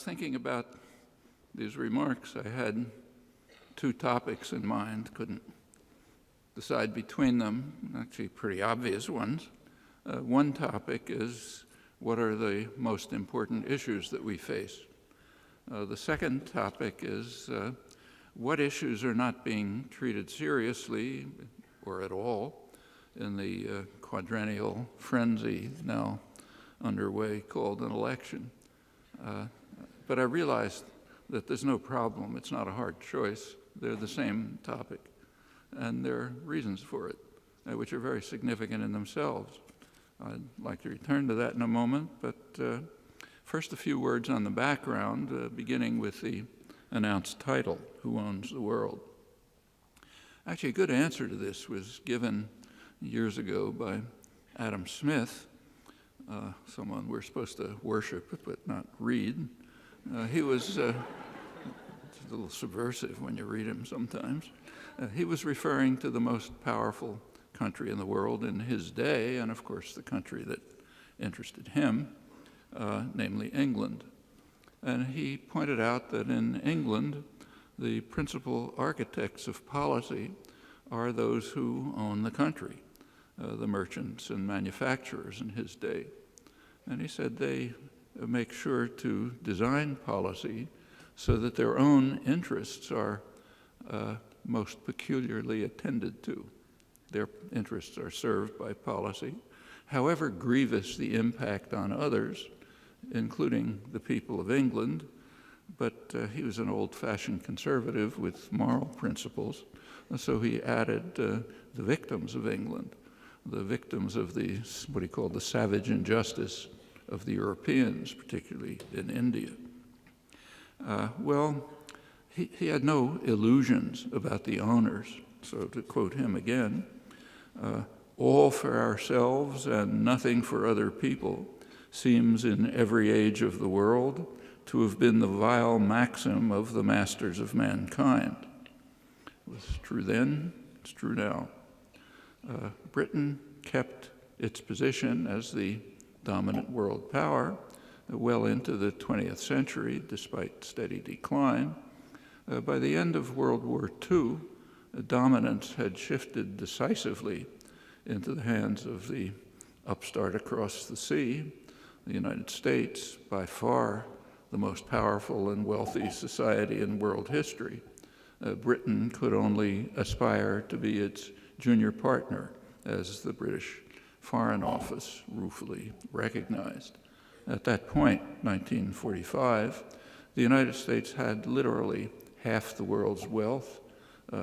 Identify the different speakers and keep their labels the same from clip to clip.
Speaker 1: thinking about these remarks, I had two topics in mind, couldn't decide between them, actually pretty obvious ones. One topic is, what are the most important issues that we face? The second topic is, what issues are not being treated seriously or at all in the quadrennial frenzy now underway called an election. But I realized that there's no problem. It's not a hard choice. They're the same topic. And there are reasons for it, which are very significant in themselves. I'd like to return to that in a moment, but first a few words on the background, beginning with the announced title, Who Owns the World? Actually, a good answer to this was given years ago by Adam Smith, someone we're supposed to worship but not read. He was it's a little subversive when you read him sometimes. He was referring to the most powerful country in the world in his day, and of course the country that interested him, namely England. And he pointed out that in England, the principal architects of policy are those who own the country, the merchants and manufacturers in his day. And he said they make sure to design policy so that their own interests are most peculiarly attended to. Their interests are served by policy, however grievous the impact on others, including the people of England. But he was an old-fashioned conservative with moral principles, so he added the victims of England, the victims of what he called the savage injustice of the Europeans, particularly in India. He had no illusions about the owners. So to quote him again, all for ourselves and nothing for other people seems in every age of the world to have been the vile maxim of the masters of mankind. It was true then, it's true now. Britain kept its position as the dominant world power well into the 20th century, despite steady decline. By the end of World War II, dominance had shifted decisively into the hands of the upstart across the sea, the United States, by far the most powerful and wealthy society in world history. Britain could only aspire to be its junior partner, as the British Foreign Office ruefully recognized. At that point, 1945, the United States had literally half the world's wealth,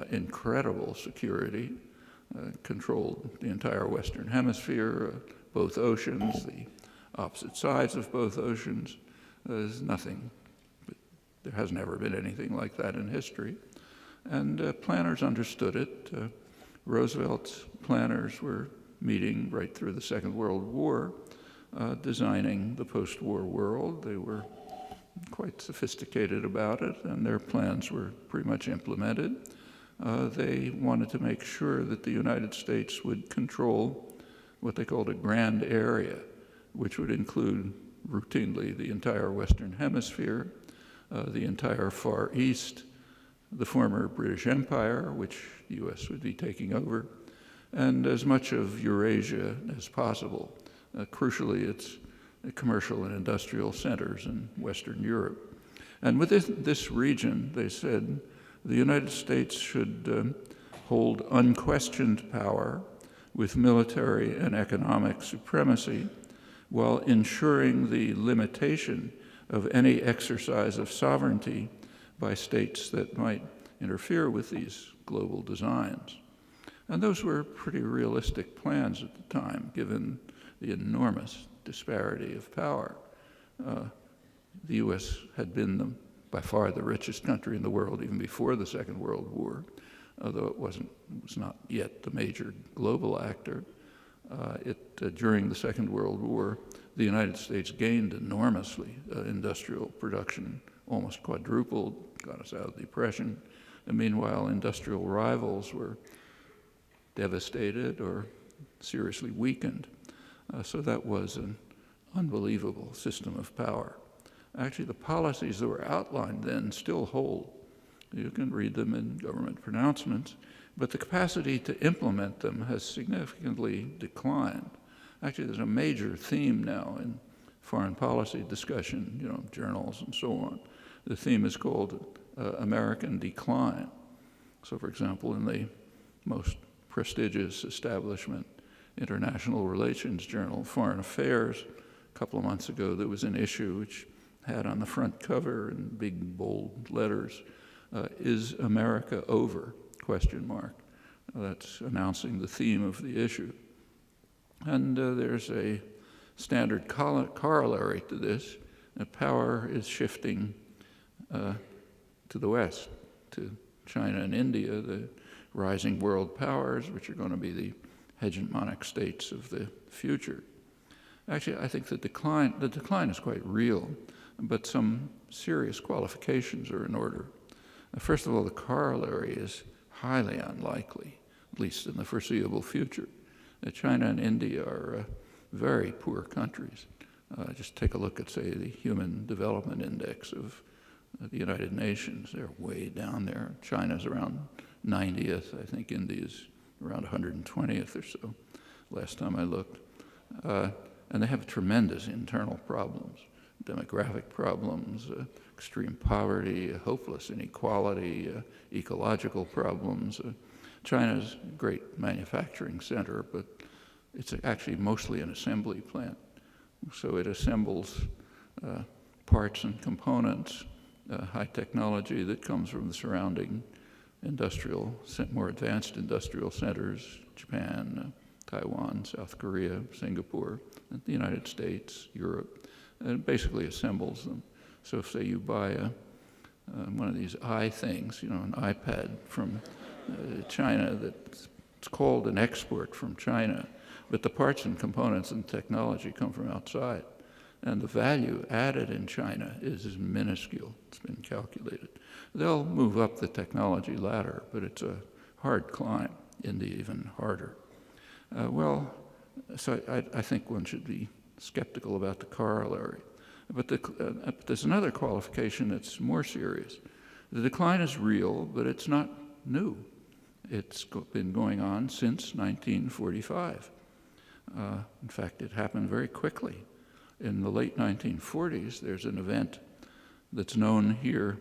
Speaker 1: incredible security, controlled the entire Western Hemisphere, both oceans, the opposite sides of both oceans. There's nothing, there has never been anything like that in history. And planners understood it. Roosevelt's planners were meeting right through the Second World War, designing the post-war world. They were quite sophisticated about it, and their plans were pretty much implemented. They wanted to make sure that the United States would control what they called a grand area, which would include routinely the entire Western Hemisphere, the entire Far East, the former British Empire, which the U.S. would be taking over, and as much of Eurasia as possible. Crucially, its commercial and industrial centers in Western Europe. And within this region, they said, the United States should hold unquestioned power with military and economic supremacy while ensuring the limitation of any exercise of sovereignty by states that might interfere with these global designs. And those were pretty realistic plans at the time, given the enormous disparity of power. The U.S. had been by far the richest country in the world even before the Second World War, although it was not yet the major global actor. During the Second World War, the United States gained enormously. Industrial production almost quadrupled, got us out of the Depression. And meanwhile, industrial rivals were devastated or seriously weakened. So that was an unbelievable system of power. Actually, the policies that were outlined then still hold. You can read them in government pronouncements, but the capacity to implement them has significantly declined. Actually, there's a major theme now in foreign policy discussion, journals and so on. The theme is called American decline. So, for example, in the most prestigious establishment, International Relations Journal, Foreign Affairs, a couple of months ago, there was an issue which had on the front cover in big, bold letters, "Is America over?" ? That's announcing the theme of the issue. And there's a standard corollary to this, that power is shifting to the West, to China and India, the rising world powers, which are going to be the hegemonic states of the future. Actually, I think the decline is quite real, but some serious qualifications are in order. First of all, the corollary is highly unlikely, at least in the foreseeable future. China and India are very poor countries. Just take a look at, say, the Human Development Index of the United Nations. They're way down there. China's around 90th. I think India's around 120th or so, last time I looked. And they have tremendous internal problems, demographic problems, extreme poverty, hopeless inequality, ecological problems. China's a great manufacturing center, but it's actually mostly an assembly plant. So it assembles parts and components, high technology that comes from the surrounding more advanced industrial centers, Japan, Taiwan, South Korea, Singapore, the United States, Europe, and it basically assembles them. So if, say, you buy one of these things, an iPad from China, it's called an export from China, but the parts and components and technology come from outside. And the value added in China is minuscule. It's been calculated. They'll move up the technology ladder, but it's a hard climb. India even harder. So I think one should be skeptical about the corollary. But there's another qualification that's more serious. The decline is real, but it's not new. It's been going on since 1945. In fact, it happened very quickly. In the late 1940s, there's an event that's known here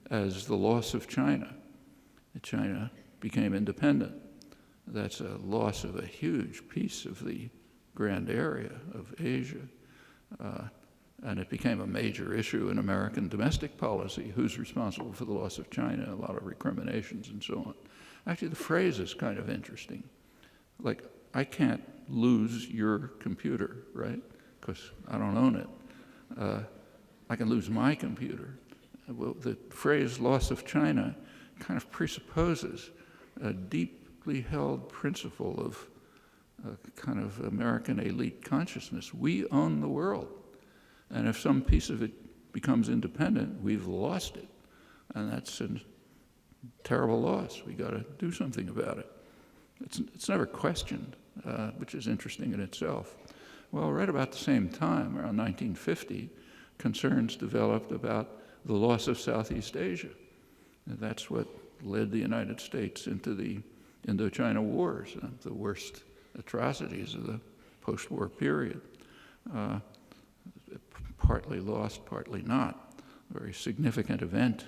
Speaker 1: as the loss of China. China became independent. That's a loss of a huge piece of the grand area of Asia. And it became a major issue in American domestic policy. Who's responsible for the loss of China? A lot of recriminations and so on. Actually, the phrase is kind of interesting. Like, I can't lose your computer, right? Because I don't own it. I can lose my computer. Well, the phrase loss of China kind of presupposes a deeply held principle of kind of American elite consciousness. We own the world. And if some piece of it becomes independent, we've lost it. And that's a terrible loss. We got to do something about it. It's never questioned, which is interesting in itself. Well, right about the same time, around 1950, concerns developed about the loss of Southeast Asia. And that's what led the United States into the Indochina Wars, the worst atrocities of the post-war period. Partly lost, partly not. A very significant event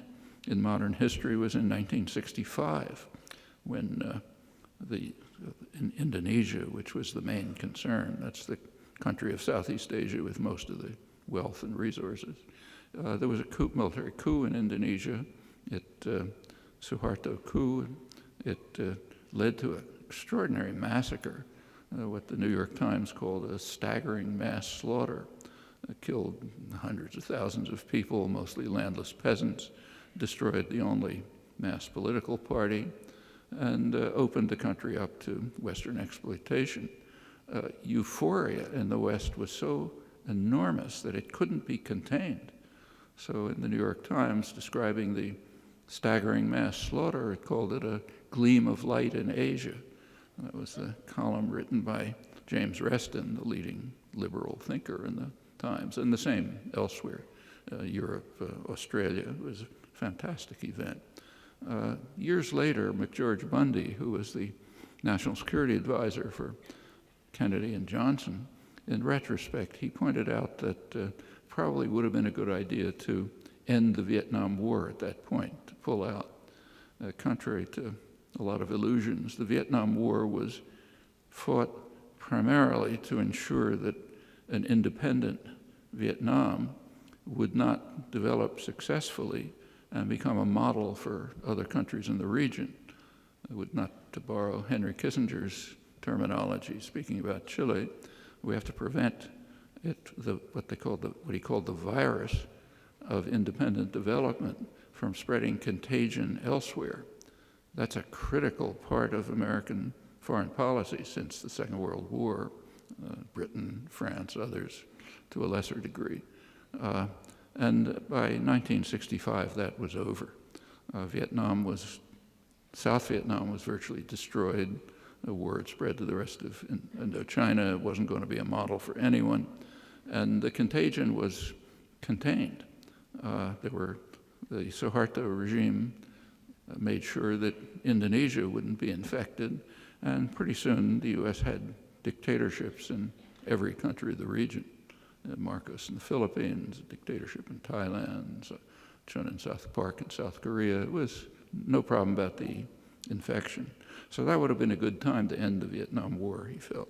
Speaker 1: in modern history was in 1965, when in Indonesia, which was the main concern, that's the country of Southeast Asia with most of the wealth and resources. There was a military coup in Indonesia. Suharto coup. It led to an extraordinary massacre, what the New York Times called a staggering mass slaughter. It killed hundreds of thousands of people, mostly landless peasants, destroyed the only mass political party, and opened the country up to Western exploitation. Euphoria in the West was so enormous that it couldn't be contained. So in the New York Times, describing the staggering mass slaughter, it called it a gleam of light in Asia. That was a column written by James Reston, the leading liberal thinker in the Times, and the same elsewhere. Europe, Australia. It was a fantastic event. Years later, McGeorge Bundy, who was the National Security Advisor for Kennedy and Johnson, in retrospect, he pointed out that probably would have been a good idea to end the Vietnam War at that point, to pull out. Contrary to a lot of illusions, the Vietnam War was fought primarily to ensure that an independent Vietnam would not develop successfully and become a model for other countries in the region. It would not, to borrow Henry Kissinger's terminology, speaking about Chile, we have to prevent it, what he called the virus of independent development from spreading contagion elsewhere. That's a critical part of American foreign policy since the Second World War, Britain, France, others to a lesser degree. And by 1965, that was over. South Vietnam was virtually destroyed. The war had spread to the rest of Indochina. It wasn't going to be a model for anyone. And the contagion was contained. The Suharto regime made sure that Indonesia wouldn't be infected. And pretty soon, the U.S. had dictatorships in every country of the region. Marcos in the Philippines, a dictatorship in Thailand, Chun in South Park in South Korea. It was no problem about the infection. So that would have been a good time to end the Vietnam War, he felt.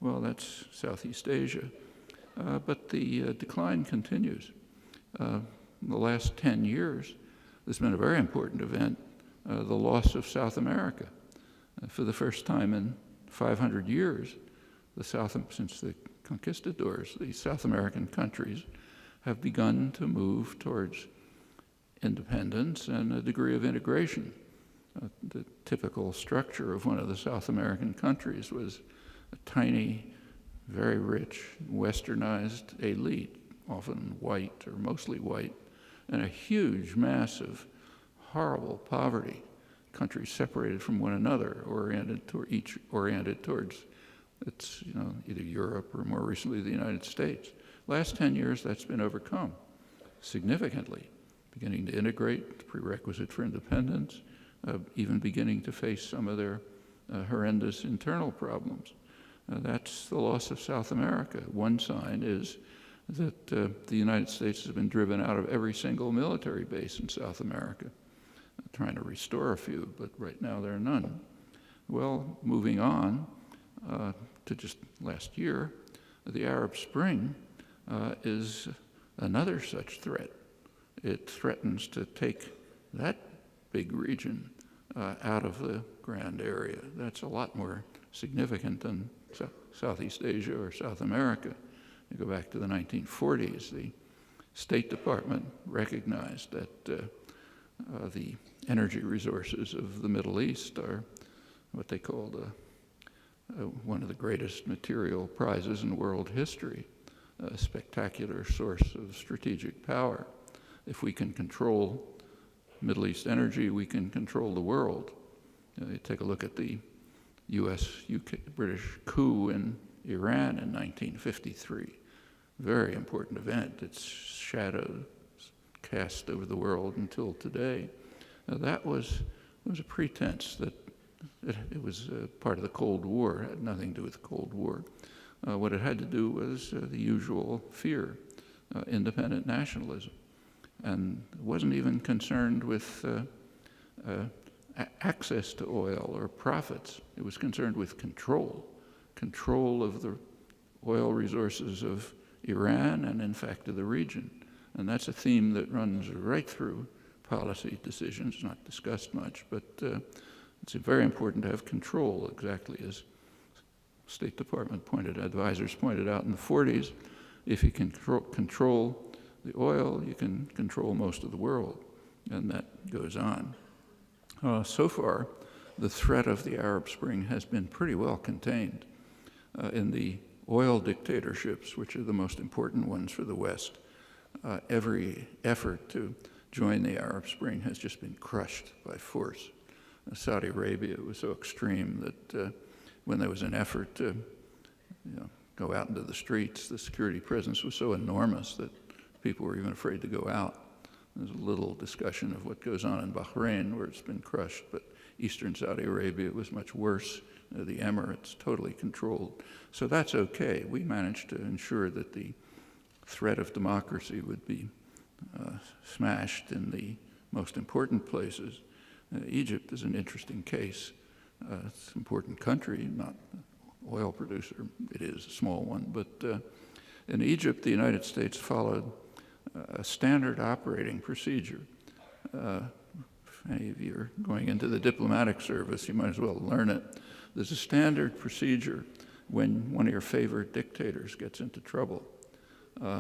Speaker 1: Well, that's Southeast Asia. But the decline continues. In the last 10 years, there's been a very important event, the loss of South America. For the first time in 500 years, since the conquistadors, the South American countries have begun to move towards independence and a degree of integration. The typical structure of one of the South American countries was a tiny, very rich, westernized elite, often white or mostly white, and a huge mass of horrible poverty, countries separated from one another, each oriented towards either Europe or more recently the United States. Last 10 years, that's been overcome significantly, beginning to integrate, the prerequisite for independence, even beginning to face some of their horrendous internal problems. That's the loss of South America. One sign is that the United States has been driven out of every single military base in South America, trying to restore a few, but right now there are none. Well, moving on to just last year, the Arab Spring is another such threat. It threatens to take that big region out of the grand area. That's a lot more significant than Southeast Asia or South America. You go back to the 1940s, the State Department recognized that the energy resources of the Middle East are what they called one of the greatest material prizes in world history, a spectacular source of strategic power. If we can control Middle East energy, we can control the world. You take a look at the U.S.-British coup in Iran in 1953. Very important event. Its shadow cast over the world until today. That was a pretense that it was part of the Cold War. It had nothing to do with the Cold War. What it had to do was the usual fear, independent nationalism. And it wasn't even concerned with access to oil or profits. It was concerned with control of the oil resources of Iran and, in fact, of the region. And that's a theme that runs right through policy decisions, not discussed much, but it's very important to have control, exactly as State Department advisors pointed out in the 40s. If you can control the oil, you can control most of the world, and that goes on. So far, the threat of the Arab Spring has been pretty well contained. In the oil dictatorships, which are the most important ones for the West, every effort to join the Arab Spring has just been crushed by force. Saudi Arabia was so extreme that when there was an effort to go out into the streets, the security presence was so enormous that People were even afraid to go out. There's a little discussion of what goes on in Bahrain, where it's been crushed, but eastern Saudi Arabia was much worse. The Emirates, totally controlled. So that's okay. We managed to ensure that the threat of democracy would be smashed in the most important places. Egypt is an interesting case. It's an important country, not an oil producer. It is a small one. But in Egypt, the United States followed a standard operating procedure. If any of you are going into the diplomatic service, you might as well learn it. There's a standard procedure when one of your favorite dictators gets into trouble.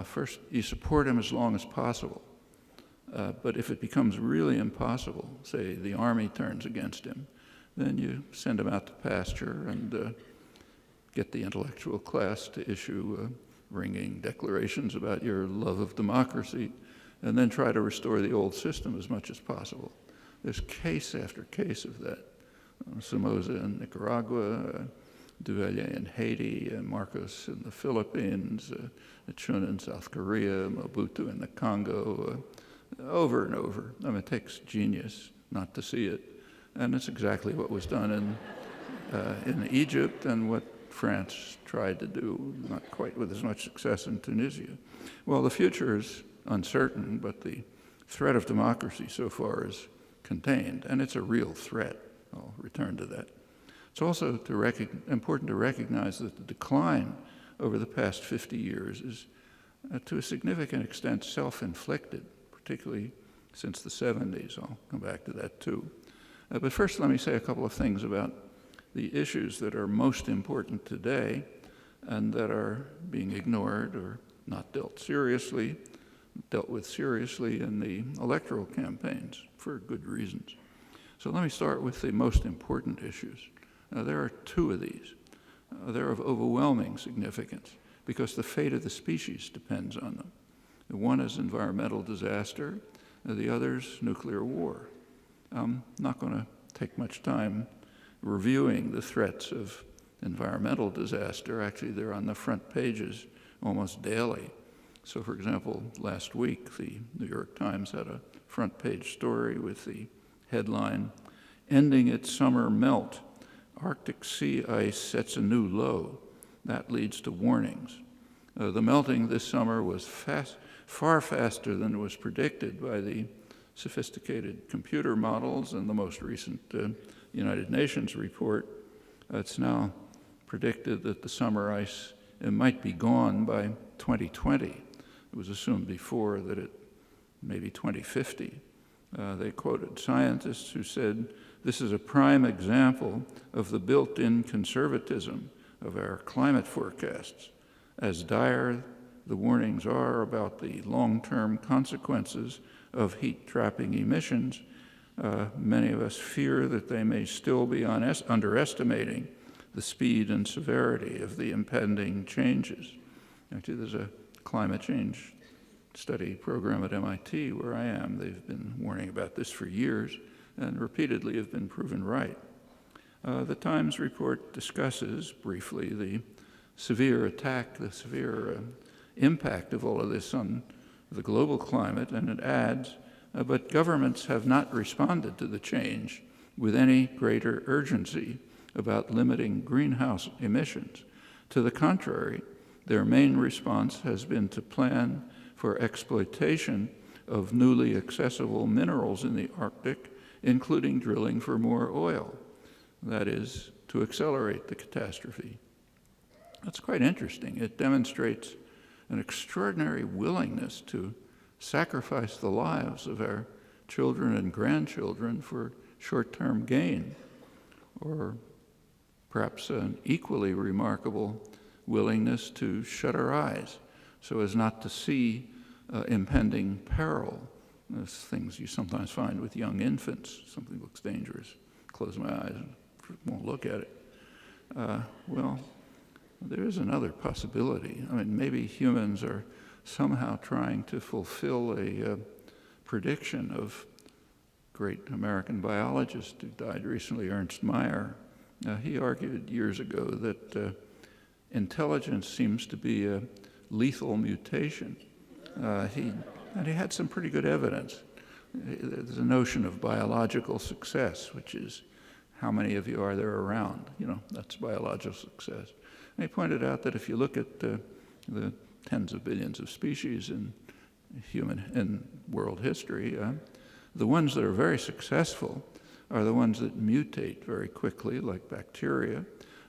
Speaker 1: First, you support him as long as possible. But if it becomes really impossible, say the army turns against him, then you send him out to pasture and get the intellectual class to issue ringing declarations about your love of democracy, and then try to restore the old system as much as possible. There's case after case of that. Somoza in Nicaragua, Duvalier in Haiti, Marcos in the Philippines, Chun in South Korea, Mobutu in the Congo, over and over. I mean, it takes genius not to see it. And it's exactly what was done in Egypt and what France tried to do, not quite with as much success in Tunisia. Well, the future is uncertain, but the threat of democracy so far is contained, and it's a real threat. I'll return to that. It's also important to recognize that the decline over the past 50 years is, to a significant extent, self-inflicted, particularly since the 70s. I'll come back to that too. But first, let me say a couple of things about the issues that are most important today and that are being ignored or not dealt with seriously in the electoral campaigns for good reasons. So let me start with the most important issues. There are two of these. They're of overwhelming significance because the fate of the species depends on them. One is environmental disaster, the other's nuclear war. I'm not going to take much time reviewing the threats of environmental disaster. Actually, they're on the front pages almost daily. So, for example, last week, the New York Times had a front page story with the headline, "Ending its Summer Melt. Arctic sea ice sets a new low." That leads to warnings. The melting this summer was far faster than was predicted by the sophisticated computer models and the most recent United Nations report. It's now predicted that the summer ice might be gone by 2020. It was assumed before that it may be 2050. They quoted scientists who said, "This is a prime example of the built-in conservatism of our climate forecasts. As dire the warnings are about the long-term consequences of heat-trapping emissions, many of us fear that they may still be underestimating the speed and severity of the impending changes." Actually, there's a climate change study program at MIT where I am. They've been warning about this for years and repeatedly have been proven right. The Times report discusses briefly the severe impact of all of this on the global climate, and it adds, but governments have not responded to the change with any greater urgency about limiting greenhouse emissions. To the contrary, their main response has been to plan for exploitation of newly accessible minerals in the Arctic, including drilling for more oil. That is, to accelerate the catastrophe. That's quite interesting. It demonstrates an extraordinary willingness to sacrifice the lives of our children and grandchildren for short-term gain, or perhaps an equally remarkable willingness to shut our eyes so as not to see impending peril. Those things you sometimes find with young infants. Something looks dangerous. Close my eyes and won't look at it. Well, there is another possibility. I mean, maybe humans are somehow trying to fulfill a prediction of great American biologist who died recently, Ernst Mayr. He argued years ago that intelligence seems to be a lethal mutation. And he had some pretty good evidence. There's a notion of biological success, which is how many of you are there around? That's biological success. And he pointed out that if you look at the tens of billions of species in world history, the ones that are very successful are the ones that mutate very quickly, like bacteria,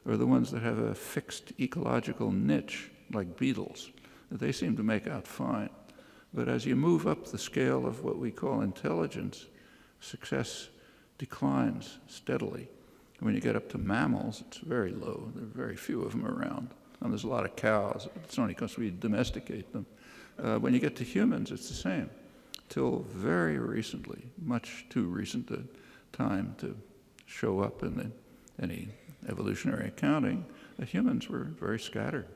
Speaker 1: or the ones that have a fixed ecological niche, like beetles. They seem to make out fine. But as you move up the scale of what we call intelligence, success declines steadily. When you get up to mammals, it's very low. There are very few of them around. And there's a lot of cows. It's only because we domesticate them. When you get to humans, it's the same. Till very recently, much too recent a time to show up in any evolutionary accounting, humans were very scattered.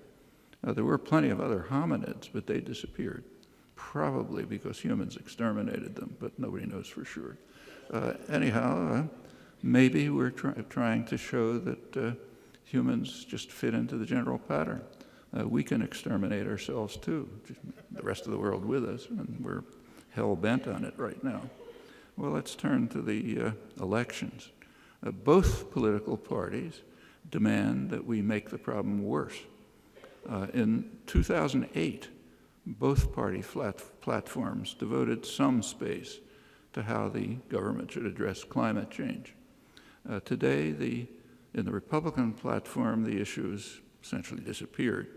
Speaker 1: There were plenty of other hominids, but they disappeared, probably because humans exterminated them, but nobody knows for sure. Anyhow, maybe we're trying to show that humans just fit into the general pattern. We can exterminate ourselves too, the rest of the world with us, and we're hell-bent on it right now. Well, let's turn to the elections. Both political parties demand that we make the problem worse. In 2008, both party platforms devoted some space to how the government should address climate change. Today, in the Republican platform, the issues essentially disappeared.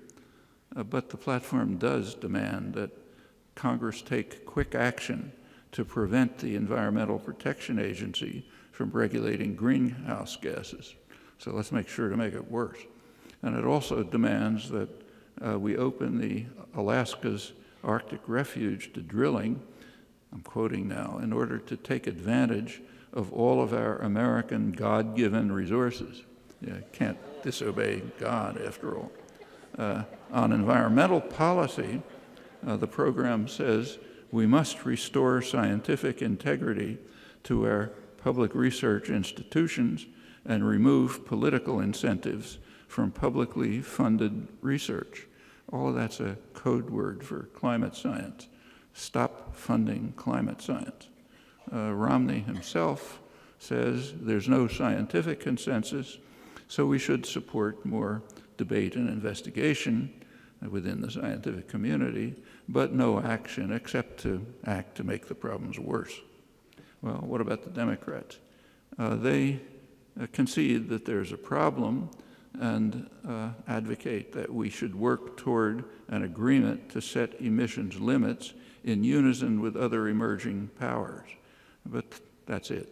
Speaker 1: But the platform does demand that Congress take quick action to prevent the Environmental Protection Agency from regulating greenhouse gases. So let's make sure to make it worse. And it also demands that we open Alaska's Arctic refuge to drilling, I'm quoting now, in order to take advantage of all of our American God-given resources. You can't disobey God, after all. On environmental policy, the program says we must restore scientific integrity to our public research institutions and remove political incentives from publicly funded research. All of that's a code word for climate science. Stop funding climate science. Romney himself says there's no scientific consensus, so we should support more debate and investigation within the scientific community, but no action except to act to make the problems worse. Well, what about the Democrats? They concede that there's a problem and advocate that we should work toward an agreement to set emissions limits in unison with other emerging powers. But that's it,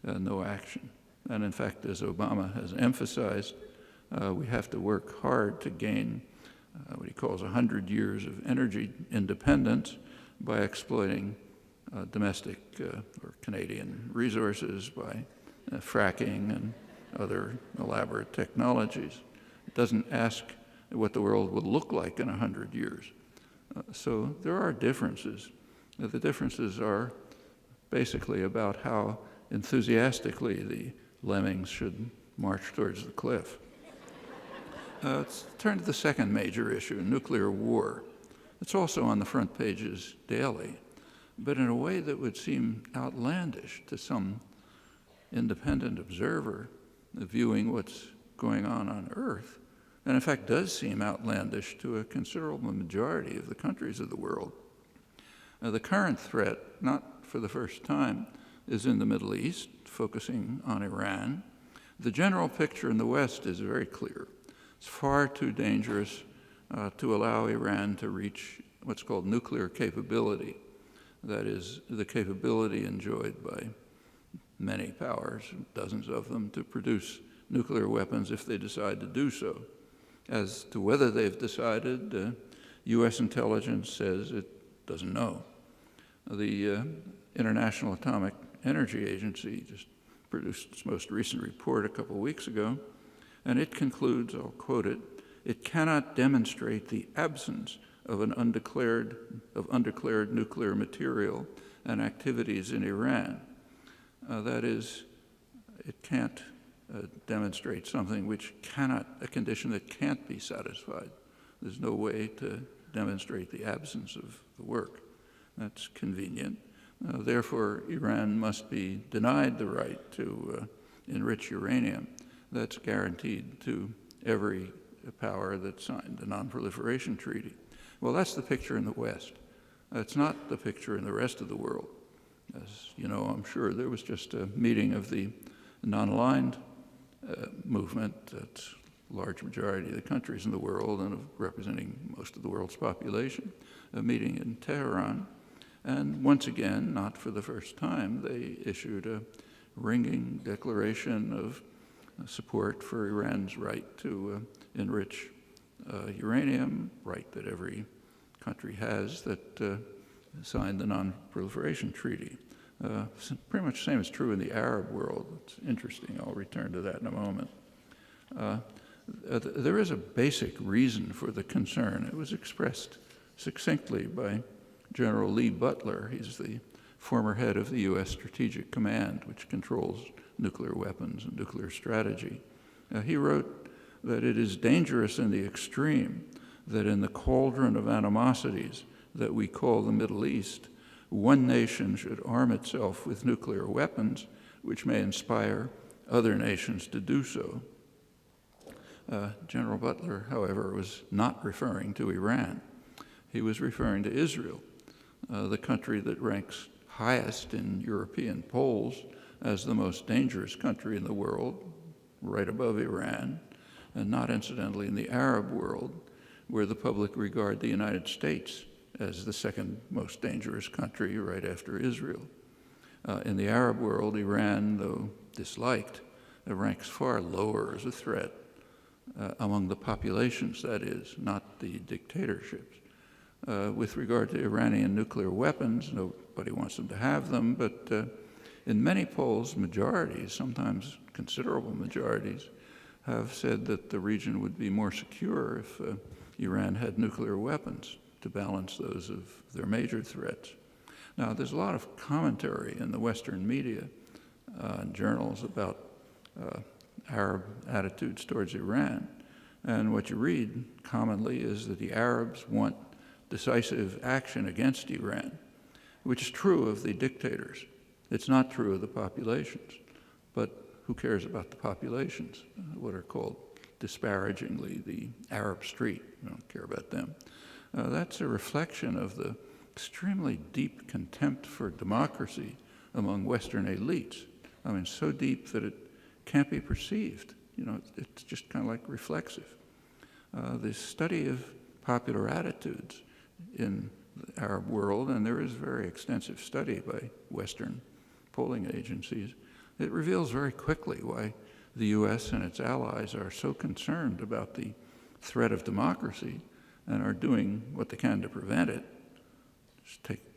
Speaker 1: no action. And in fact, as Obama has emphasized, we have to work hard to gain what he calls 100 years of energy independence by exploiting domestic or Canadian resources, by fracking and other elaborate technologies. It doesn't ask what the world will look like in 100 years. So there are differences. The differences are basically about how enthusiastically the lemmings should march towards the cliff. Let's turn to the second major issue, nuclear war. It's also on the front pages daily, but in a way that would seem outlandish to some independent observer viewing what's going on Earth, and in fact does seem outlandish to a considerable majority of the countries of the world. The current threat, not for the first time, is in the Middle East, focusing on Iran. The general picture in the West is very clear. It's far too dangerous to allow Iran to reach what's called nuclear capability. That is, the capability enjoyed by many powers, dozens of them, to produce nuclear weapons if they decide to do so. As to whether they've decided, U.S. intelligence says it doesn't know. The International Atomic Energy Agency just produced its most recent report a couple weeks ago, and it concludes, I'll quote it, "It cannot demonstrate the absence of undeclared nuclear material and activities in Iran." That is, it can't demonstrate something which a condition that can't be satisfied. There's no way to demonstrate the absence of the work. That's convenient. Therefore, Iran must be denied the right to enrich uranium. That's guaranteed to every power that signed the Non-Proliferation Treaty. Well, that's the picture in the West. That's not the picture in the rest of the world. As you know, I'm sure, there was just a meeting of the non-aligned movement. That's a large majority of the countries in the world and of representing most of the world's population, a meeting in Tehran. And once again, not for the first time, they issued a ringing declaration of support for Iran's right to enrich uranium, right that every country has that signed the Non-Proliferation Treaty. Pretty much the same is true in the Arab world. It's interesting. I'll return to that in a moment. There is a basic reason for the concern. It was expressed succinctly by General Lee Butler. He's the former head of the U.S. Strategic Command, which controls nuclear weapons and nuclear strategy. He wrote that it is dangerous in the extreme that in the cauldron of animosities that we call the Middle East, one nation should arm itself with nuclear weapons, which may inspire other nations to do so. General Butler, however, was not referring to Iran. He was referring to Israel, the country that ranks highest in European polls as the most dangerous country in the world, right above Iran, and not incidentally in the Arab world, where the public regard the United States as the second most dangerous country right after Israel. In the Arab world, Iran, though disliked, ranks far lower as a threat among the populations, that is, not the dictatorships. With regard to Iranian nuclear weapons, nobody wants them to have them, but in many polls, majorities, sometimes considerable majorities, have said that the region would be more secure if Iran had nuclear weapons to balance those of their major threats. Now, there's a lot of commentary in the Western media and journals about Arab attitudes towards Iran. And what you read commonly is that the Arabs want decisive action against Iran, which is true of the dictators. It's not true of the populations. But who cares about the populations, what are called disparagingly the Arab street? We don't care about them. That's a reflection of the extremely deep contempt for democracy among Western elites. I mean, so deep that it can't be perceived. You know, it's just kind of like reflexive. The study of popular attitudes in the Arab world, and there is very extensive study by Western polling agencies, it reveals very quickly why the U.S. and its allies are so concerned about the threat of democracy and are doing what they can to prevent it.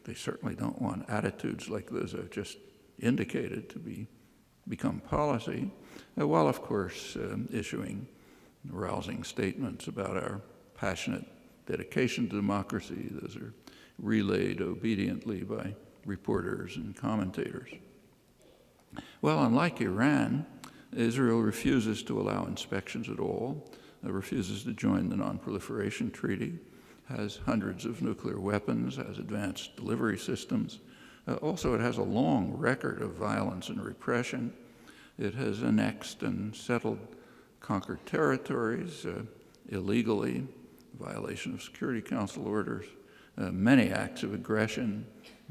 Speaker 1: They certainly don't want attitudes like those I've just indicated to become policy, while of course issuing rousing statements about our passionate dedication to democracy. Those are relayed obediently by reporters and commentators. Well, unlike Iran, Israel refuses to allow inspections at all, refuses to join the Non-Proliferation Treaty, has hundreds of nuclear weapons, has advanced delivery systems. Also, it has a long record of violence and repression. It has annexed and settled conquered territories illegally, violation of Security Council orders, many acts of aggression,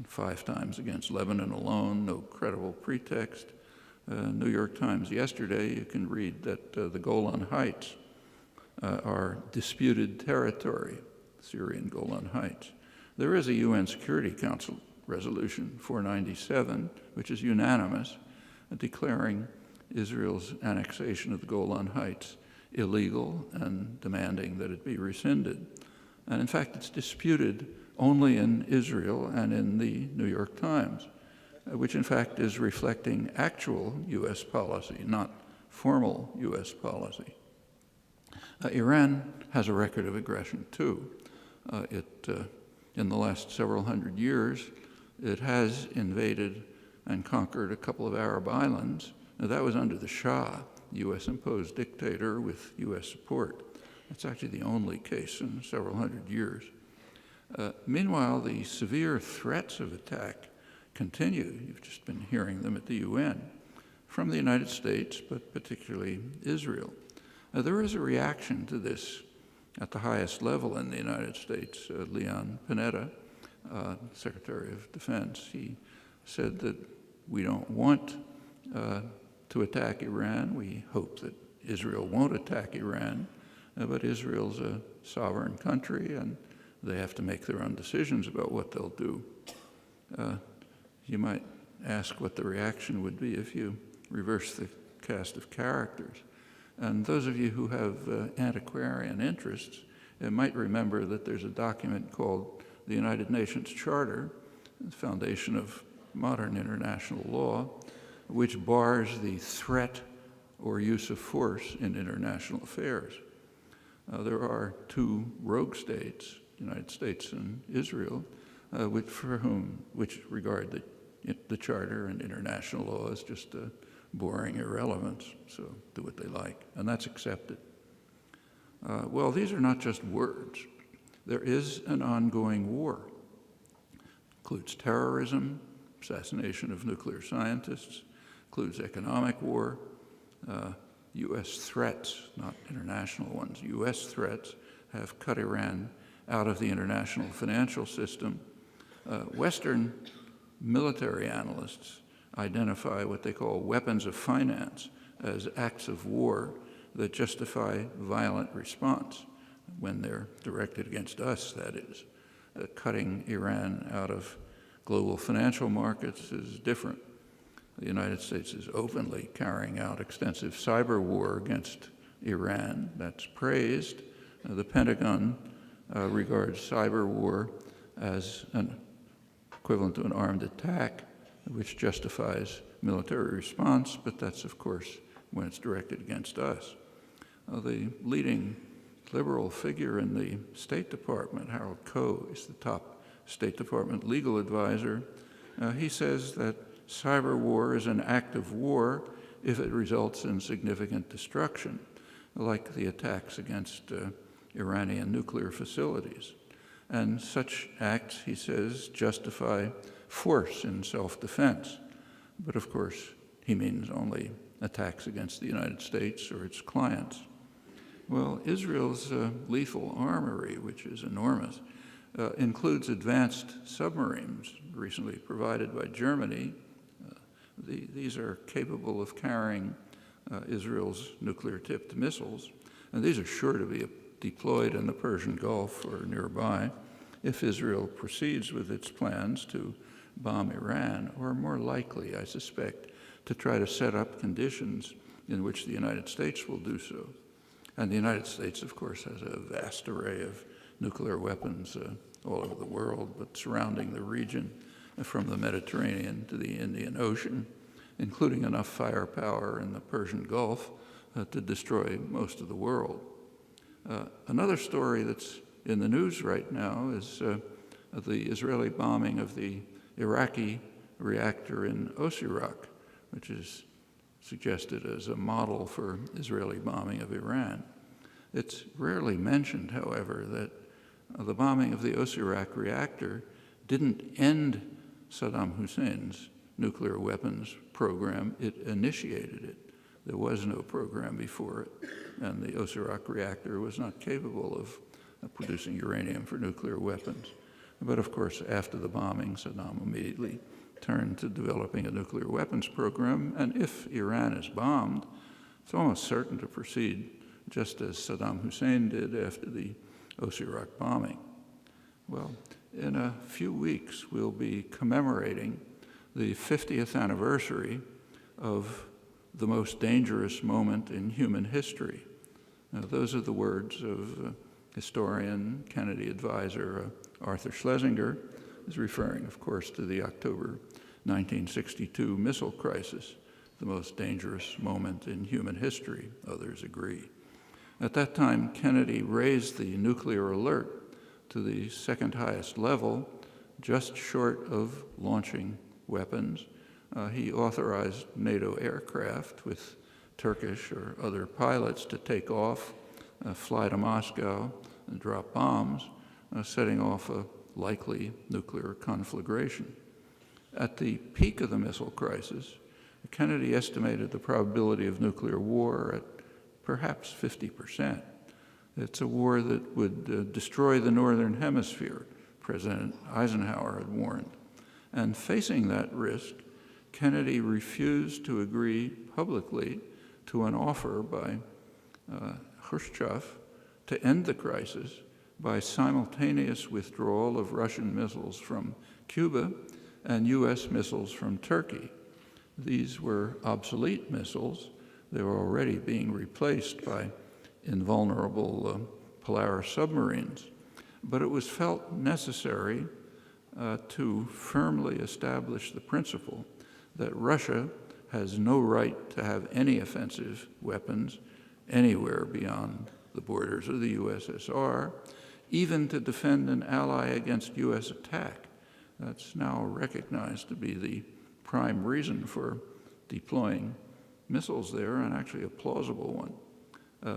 Speaker 1: 5 times against Lebanon alone, no credible pretext. New York Times yesterday, you can read that the Golan Heights are disputed territory, Syrian Golan Heights. There is a UN Security Council resolution 497, which is unanimous, declaring Israel's annexation of the Golan Heights illegal and demanding that it be rescinded. And in fact, it's disputed only in Israel and in the New York Times, which in fact is reflecting actual U.S. policy, not formal U.S. policy. Iran has a record of aggression too. In the last several hundred years, it has invaded and conquered a couple of Arab islands. Now, that was under the Shah, U.S.-imposed dictator with U.S. support. That's actually the only case in several hundred years. Meanwhile, the severe threats of attack continue. You've just been hearing them at the UN from the United States, but particularly Israel. There is a reaction to this at the highest level in the United States. Leon Panetta, Secretary of Defense, he said that we don't want to attack Iran. We hope that Israel won't attack Iran, but Israel's a sovereign country and they have to make their own decisions about what they'll do. You might ask what the reaction would be if you reverse the cast of characters. And those of you who have antiquarian interests might remember that there's a document called the United Nations Charter, the foundation of modern international law, which bars the threat or use of force in international affairs. There are two rogue states, United States and Israel, which regard the Charter and international law as just a boring irrelevance, so do what they like, and that's accepted. Well, these are not just words. There is an ongoing war. It includes terrorism, assassination of nuclear scientists, includes economic war, U.S. threats, not international ones, U.S. threats have cut Iran out of the international financial system. Western military analysts identify what they call weapons of finance as acts of war that justify violent response when they're directed against us, that is. Cutting Iran out of global financial markets is different. The United States is openly carrying out extensive cyber war against Iran. That's praised. The Pentagon regards cyber war as an equivalent to an armed attack, which justifies military response, but that's, of course, when it's directed against us. The leading liberal figure in the State Department, Harold Koh, is the top State Department legal advisor. He says that cyber war is an act of war if it results in significant destruction, like the attacks against Iranian nuclear facilities. And such acts, he says, justify force in self-defense. But of course, he means only attacks against the United States or its clients. Well, Israel's lethal armory, which is enormous, includes advanced submarines recently provided by Germany. These are capable of carrying Israel's nuclear-tipped missiles, and these are sure to be deployed in the Persian Gulf or nearby if Israel proceeds with its plans to bomb Iran, or more likely, I suspect, to try to set up conditions in which the United States will do so. And the United States, of course, has a vast array of nuclear weapons all over the world, but surrounding the region from the Mediterranean to the Indian Ocean, including enough firepower in the Persian Gulf to destroy most of the world. Another story that's in the news right now is the Israeli bombing of the Iraqi reactor in Osirak, which is suggested as a model for Israeli bombing of Iran. It's rarely mentioned, however, that the bombing of the Osirak reactor didn't end Saddam Hussein's nuclear weapons program, it initiated it. There was no program before it, and the Osirak reactor was not capable of producing uranium for nuclear weapons. But of course, after the bombing, Saddam immediately turned to developing a nuclear weapons program, and if Iran is bombed, it's almost certain to proceed just as Saddam Hussein did after the Osirak bombing. Well, in a few weeks, we'll be commemorating the 50th anniversary of the most dangerous moment in human history. Now, those are the words of historian, Kennedy advisor Arthur Schlesinger, is referring, of course, to the October 1962 missile crisis, the most dangerous moment in human history, others agree. At that time, Kennedy raised the nuclear alert to the second highest level, just short of launching weapons. He authorized NATO aircraft with Turkish or other pilots to take off, fly to Moscow, and drop bombs, setting off a likely nuclear conflagration. At the peak of the missile crisis, Kennedy estimated the probability of nuclear war at perhaps 50%. It's a war that would destroy the Northern Hemisphere, President Eisenhower had warned. And facing that risk, Kennedy refused to agree publicly to an offer by Khrushchev to end the crisis by simultaneous withdrawal of Russian missiles from Cuba and U.S. missiles from Turkey. These were obsolete missiles. They were already being replaced by invulnerable Polaris submarines. But it was felt necessary to firmly establish the principle that Russia has no right to have any offensive weapons anywhere beyond the borders of the USSR, even to defend an ally against U.S. attack. That's now recognized to be the prime reason for deploying missiles there, and actually a plausible one.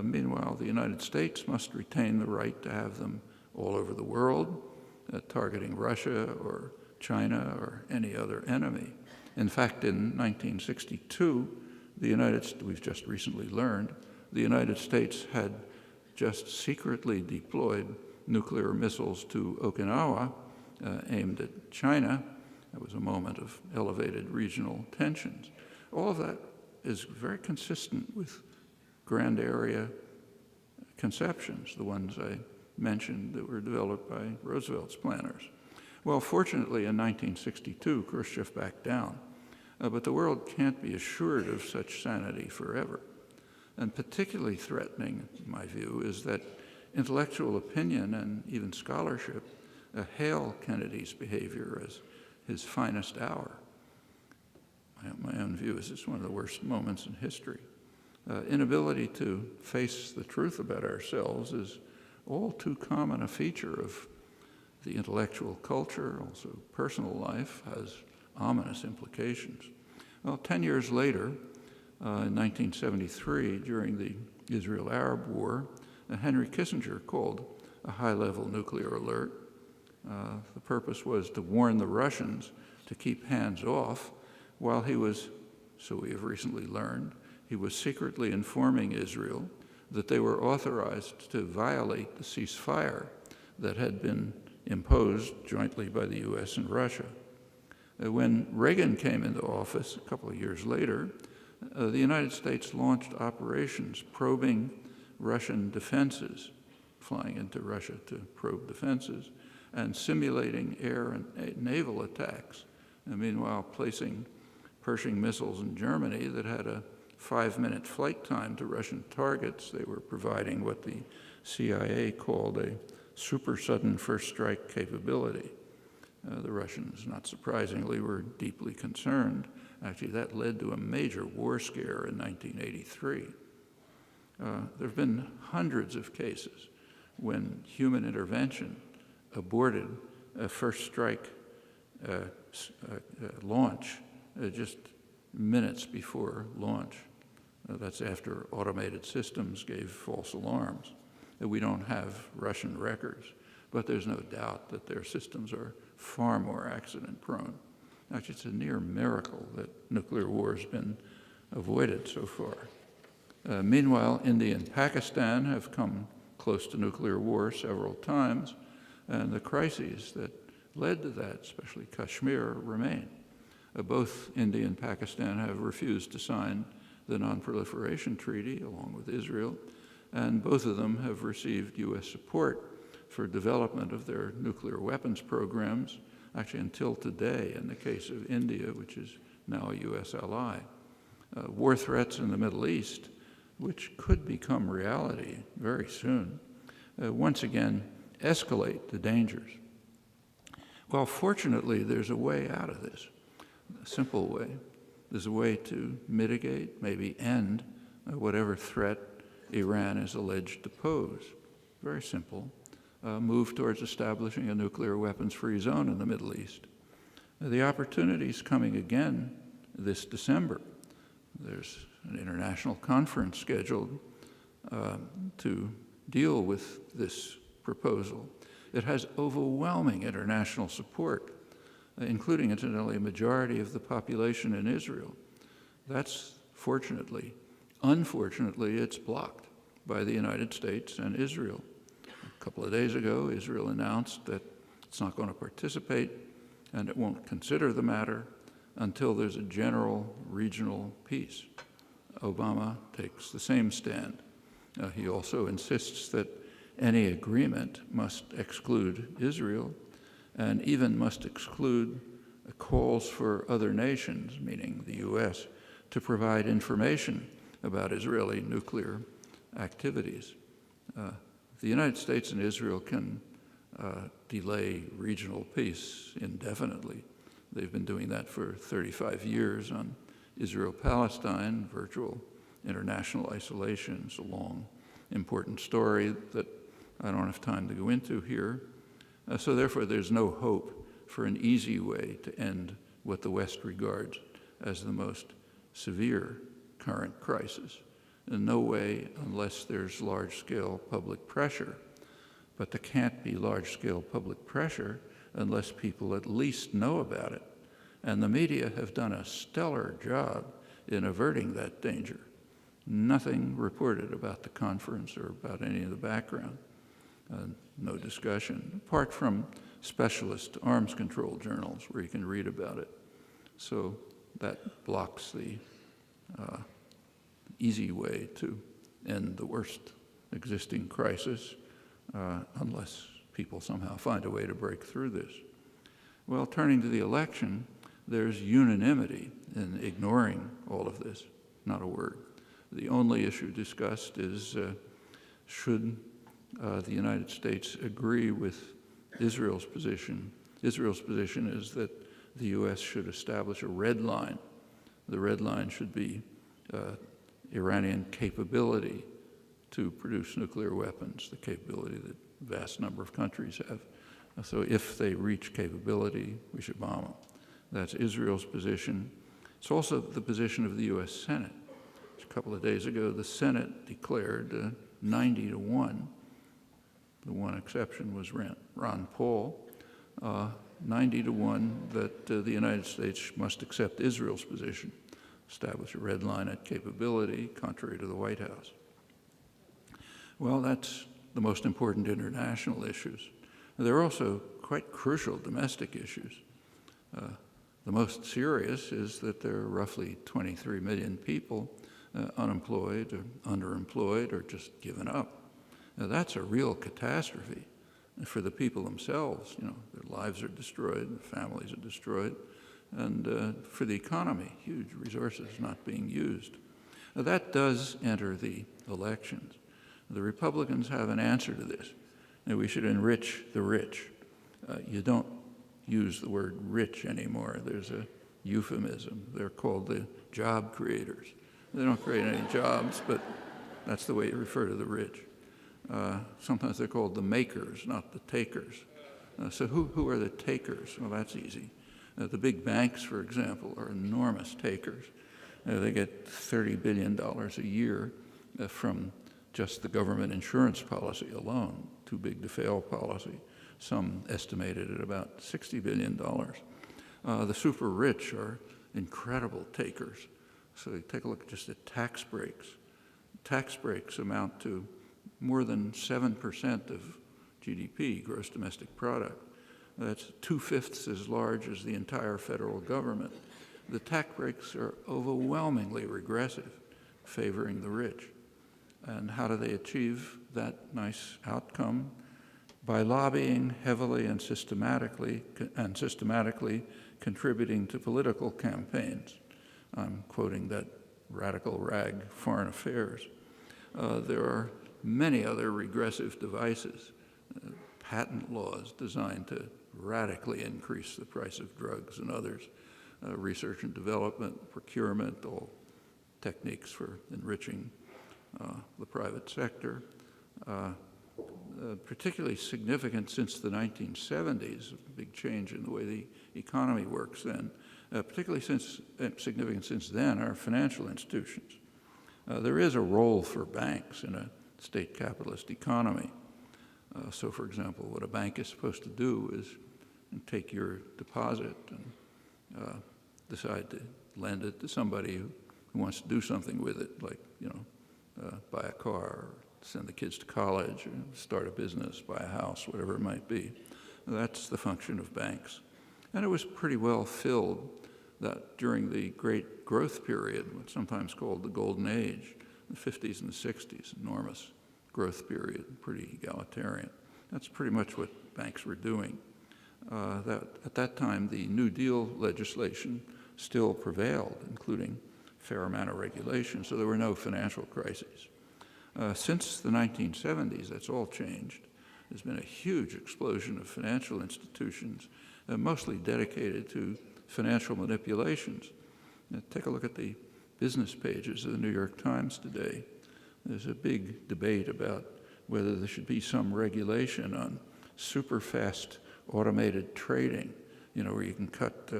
Speaker 1: Meanwhile, the United States must retain the right to have them all over the world, targeting Russia or China or any other enemy. In fact, in 1962, we've just recently learned, the United States had just secretly deployed nuclear missiles to Okinawa aimed at China. That was a moment of elevated regional tensions. All of that is very consistent with grand area conceptions, the ones I mentioned that were developed by Roosevelt's planners. Well, fortunately, in 1962, Khrushchev backed down, but the world can't be assured of such sanity forever. And particularly threatening, in my view, is that intellectual opinion and even scholarship hail Kennedy's behavior as his finest hour. My own view is it's one of the worst moments in history. Inability to face the truth about ourselves is all too common a feature of the intellectual culture. Also, personal life has ominous implications. Well, 10 years later, in 1973, during the Israel-Arab War, Henry Kissinger called a high-level nuclear alert. The purpose was to warn the Russians to keep hands off while he was, so we have recently learned, he was secretly informing Israel that they were authorized to violate the ceasefire that had been imposed jointly by the U.S. and Russia. When Reagan came into office a couple of years later, the United States launched operations probing Russian defenses, flying into Russia to probe defenses, and simulating air and naval attacks, and meanwhile placing Pershing missiles in Germany that had a 5-minute flight time to Russian targets. They were providing what the CIA called a super sudden first strike capability. The Russians, not surprisingly, were deeply concerned. Actually, that led to a major war scare in 1983. There have been hundreds of cases when human intervention aborted a first strike launch just minutes before launch. That's after automated systems gave false alarms. We don't have Russian records, but there's no doubt that their systems are far more accident-prone. Actually, it's a near miracle that nuclear war has been avoided so far. Meanwhile, India and Pakistan have come close to nuclear war several times, and the crises that led to that, especially Kashmir, remain. Both India and Pakistan have refused to sign the Non-Proliferation Treaty, along with Israel, and both of them have received U.S. support for development of their nuclear weapons programs, actually until today in the case of India, which is now a U.S. ally. War threats in the Middle East, which could become reality very soon, once again escalate the dangers. Well, fortunately, there's a way out of this, a simple way. There's a way to mitigate, maybe end, whatever threat Iran is alleged to pose. Very simple. Move towards establishing a nuclear weapons-free zone in the Middle East. The opportunity is coming again this December. There's an international conference scheduled to deal with this proposal. It has overwhelming international support, including, incidentally, a majority of the population in Israel. That's fortunately. Unfortunately, it's blocked by the United States and Israel. A couple of days ago, Israel announced that it's not going to participate and it won't consider the matter until there's a general regional peace. Obama takes the same stand. He also insists that any agreement must exclude Israel and even must exclude calls for other nations, meaning the U.S., to provide information about Israeli nuclear activities. The United States and Israel can delay regional peace indefinitely. They've been doing that for 35 years on Israel-Palestine, virtual international isolation. It's a long, important story that I don't have time to go into here. So therefore, there's no hope for an easy way to end what the West regards as the most severe current crisis. In no way unless there's large-scale public pressure. But there can't be large-scale public pressure unless people at least know about it. And the media have done a stellar job in averting that danger. Nothing reported about the conference or about any of the background. No discussion, apart from specialist arms control journals where you can read about it. So that blocks the easy way to end the worst existing crisis unless people somehow find a way to break through this. Well, turning to the election, there's unanimity in ignoring all of this, not a word. The only issue discussed is should the United States agree with Israel's position. Israel's position is that the U.S. should establish a red line. The red line should be Iranian capability to produce nuclear weapons, the capability that a vast number of countries have. So if they reach capability, we should bomb them. That's Israel's position. It's also the position of the U.S. Senate. A couple of days ago, the Senate declared 90-1. The one exception was Ron Paul, 90-1 that the United States must accept Israel's position, establish a red line at capability, contrary to the White House. Well, that's the most important international issues. There are also quite crucial domestic issues. The most serious is that there are roughly 23 million people unemployed or underemployed or just given up. Now, that's a real catastrophe for the people themselves. You know, their lives are destroyed, their families are destroyed, and for the economy, huge resources not being used. Now, that does enter the elections. The Republicans have an answer to this. Now, we should enrich the rich. You don't use the word rich anymore. There's a euphemism. They're called the job creators. They don't create any jobs, but that's the way you refer to the rich. Sometimes they're called the makers, not the takers. So who are the takers? Well, that's easy. The big banks, for example, are enormous takers. They get $30 billion a year from just the government insurance policy alone, too big to fail policy. Some estimated at about $60 billion. The super rich are incredible takers. So you take a look just at tax breaks. Tax breaks amount to more than 7% of GDP, gross domestic product. That's 2/5 as large as the entire federal government. The tax breaks are overwhelmingly regressive, favoring the rich. And how do they achieve that nice outcome? By lobbying heavily and systematically contributing to political campaigns. I'm quoting that radical rag, Foreign Affairs. There are many other regressive devices, patent laws designed to radically increase the price of drugs and others, research and development, procurement, all techniques for enriching the private sector. Particularly significant since the 1970s, a big change in the way the economy works then, particularly significant since then, are financial institutions. There is a role for banks in a state capitalist economy. So, for example, what a bank is supposed to do is take your deposit and decide to lend it to somebody who wants to do something with it, like, buy a car, or send the kids to college, or start a business, buy a house, whatever it might be. That's the function of banks. And it was pretty well filled that during the great growth period, what's sometimes called the Golden Age, the 50s and the 60s, enormous growth period, pretty egalitarian. That's pretty much what banks were doing. At that time, the New Deal legislation still prevailed, including a fair amount of regulation, so there were no financial crises. Since the 1970s, that's all changed. There's been a huge explosion of financial institutions, mostly dedicated to financial manipulations. Take a look at the business pages of the New York Times today. There's a big debate about whether there should be some regulation on super fast automated trading, where you can cut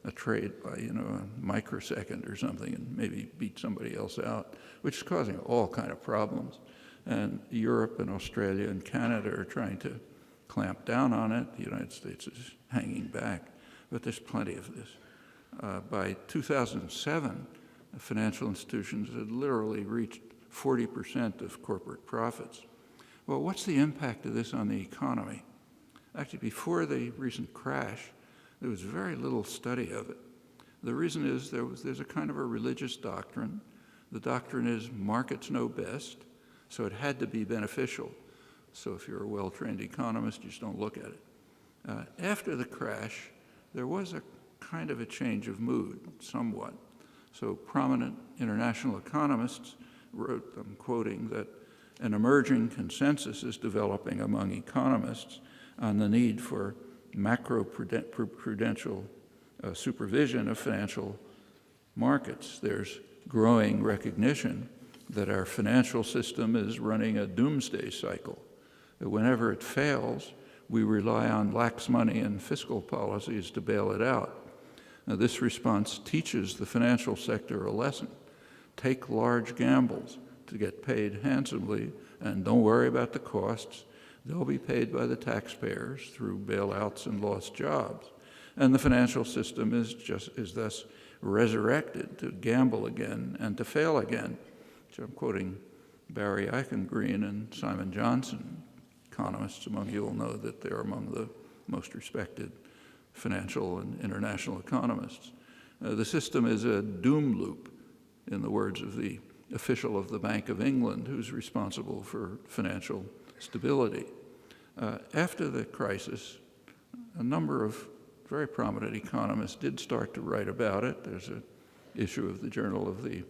Speaker 1: a trade by, a microsecond or something and maybe beat somebody else out, which is causing all kind of problems. And Europe and Australia and Canada are trying to clamp down on it. The United States is hanging back, but there's plenty of this. By 2007, financial institutions had literally reached 40% of corporate profits. Well, what's the impact of this on the economy? Actually, before the recent crash, there was very little study of it. The reason is there's a kind of a religious doctrine. The doctrine is markets know best, so it had to be beneficial. So if you're a well-trained economist, you just don't look at it. After the crash, there was a kind of a change of mood, somewhat. So prominent international economists wrote, I'm quoting, that an emerging consensus is developing among economists on the need for macro-prudential supervision of financial markets. There's growing recognition that our financial system is running a doomsday cycle. That whenever it fails, we rely on lax money and fiscal policies to bail it out. Now, this response teaches the financial sector a lesson. Take large gambles to get paid handsomely, and don't worry about the costs. They'll be paid by the taxpayers through bailouts and lost jobs. And the financial system is thus resurrected to gamble again and to fail again. So I'm quoting Barry Eichengreen and Simon Johnson. Economists among you will know that they're among the most respected financial and international economists. The system is a doom loop, in the words of the official of the Bank of England who's responsible for financial stability. After the crisis, a number of very prominent economists did start to write about it. There's an issue of the Journal of the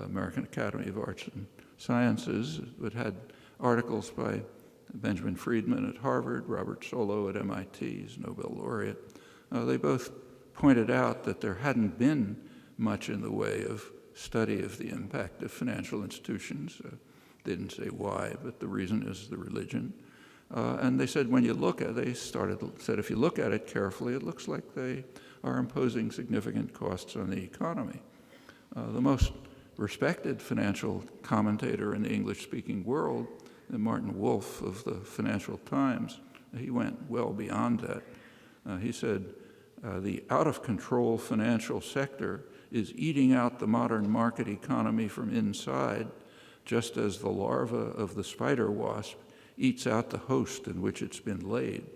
Speaker 1: American Academy of Arts and Sciences that had articles by Benjamin Friedman at Harvard, Robert Solow at MIT, he's Nobel laureate. They both pointed out that there hadn't been much in the way of study of the impact of financial institutions. They didn't say why, but the reason is the religion. And they said if you look at it carefully, it looks like they are imposing significant costs on the economy. The most respected financial commentator in the English-speaking world, Martin Wolf of the Financial Times, he went well beyond that. He said, the out-of-control financial sector is eating out the modern market economy from inside, just as the larva of the spider wasp eats out the host in which it's been laid.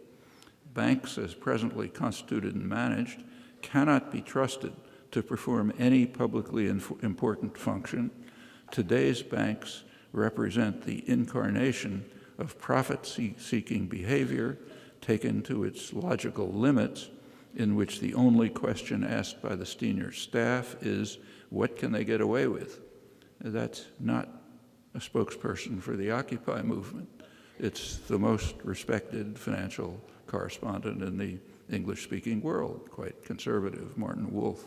Speaker 1: Banks, as presently constituted and managed, cannot be trusted to perform any publicly important function. Today's banks represent the incarnation of profit-seeking behavior taken to its logical limits, in which the only question asked by the senior staff is, what can they get away with? That's not a spokesperson for the Occupy movement. It's the most respected financial correspondent in the English-speaking world, quite conservative, Martin Wolf.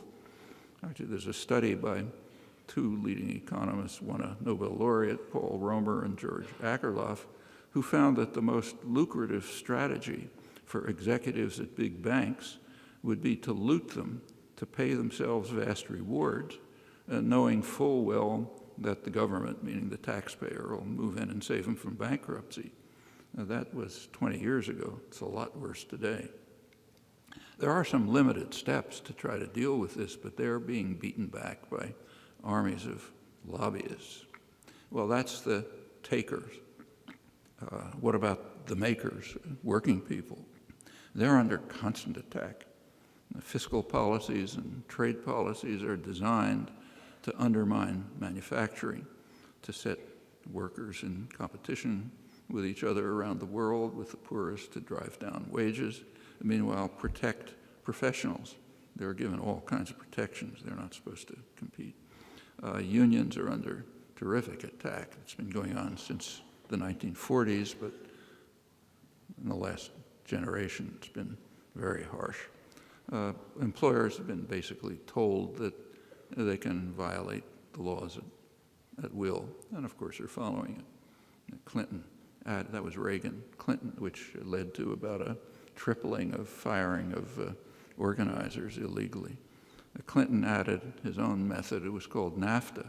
Speaker 1: Actually, there's a study by two leading economists, one a Nobel laureate, Paul Romer and George Akerlof, who found that the most lucrative strategy for executives at big banks would be to loot them, to pay themselves vast rewards, knowing full well that the government, meaning the taxpayer, will move in and save them from bankruptcy. That was 20 years ago. It's a lot worse today. There are some limited steps to try to deal with this, but they're being beaten back by armies of lobbyists. Well, that's the takers. What about the makers, working people? They're under constant attack. The fiscal policies and trade policies are designed to undermine manufacturing, to set workers in competition with each other around the world, with the poorest, to drive down wages. Meanwhile, protect professionals. They're given all kinds of protections. They're not supposed to compete. Unions are under terrific attack. It's been going on since the 1940s, but in the last generation, it's been very harsh. Employers have been basically told that they can violate the laws at will, and of course they're following it. Clinton, that was Reagan. Clinton, which led to about a tripling of firing of organizers illegally. Clinton added his own method. It was called NAFTA.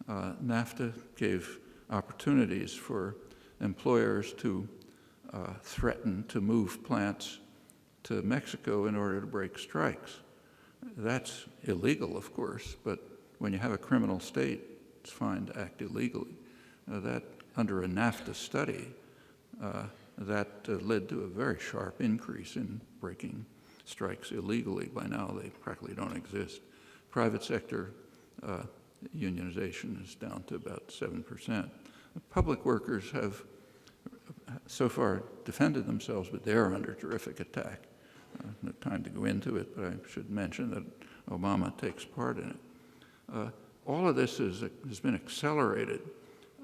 Speaker 1: NAFTA gave opportunities for employers to threaten to move plants to Mexico in order to break strikes. That's illegal, of course, but when you have a criminal state, it's fine to act illegally. That, under a NAFTA study, that led to a very sharp increase in breaking strikes illegally. By now, they practically don't exist. Private sector unionization is down to about 7%. Public workers have so far defended themselves, but they're under terrific attack. No time to go into it, but I should mention that Obama takes part in it. All of this has been accelerated